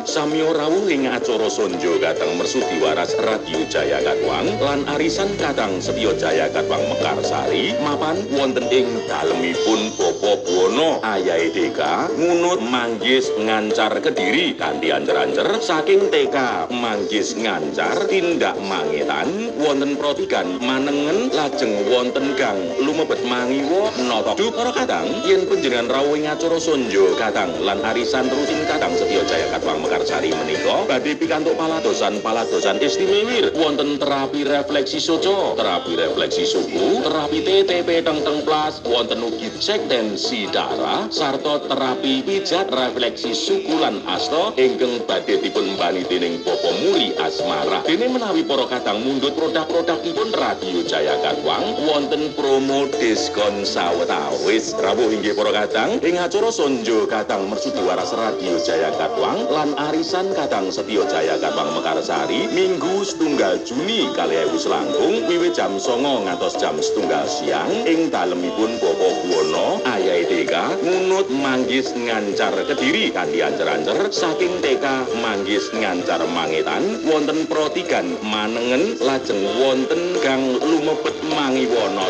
Samyo rawuh ing acara sonjo katang Mersudi Waras Radio Jaya Katwang lan arisan katang Setyo Jaya Katwang Mekarsari mapan wonten ing dalemipun Bapa Buwana Ayahe Deka ngunut manggis ngancar Kediri kanthi ancer-ancer saking TK manggis ngancar tindak mangetan wonten protigan manengen lajeng wonten gang lumebet mangiwa nata para katang yen panjenengan rawuh ing acara sonjo katang lan arisan rutin katang Setyo Jaya Katwang Mekarsari menika badhe pikantuk paladosan istimewa wonten terapi refleksi soco, terapi refleksi suku, terapi TTP teng plas wonten ugi cek tensi darah sarta terapi pijat refleksi suku lan asta ingkang badhe dipun bali dening Bapak Muri Asmara. Dene menawi para kadang mundhut produk-produkipun Radio Jaya Katwang wonten promo diskon sawetawis. Rawuh inggih para kadang ing acara sonjo katang Mersudi Waras Radio Jaya Katwang lan arisan katang Setyo Jaya Katwang Mekarsari Minggu 1 Juni 2000 langkung wiwit jam 09.00 ngantos jam 13.00 siang ing dalemipun Bapak Buwana Ayahe Deka ngunut manggis ngancar Kediri kanthi ancer-ancer saking TK manggis ngancar Mangetan wonten protigan manengen lajeng wonten gang lumebet mangiwana.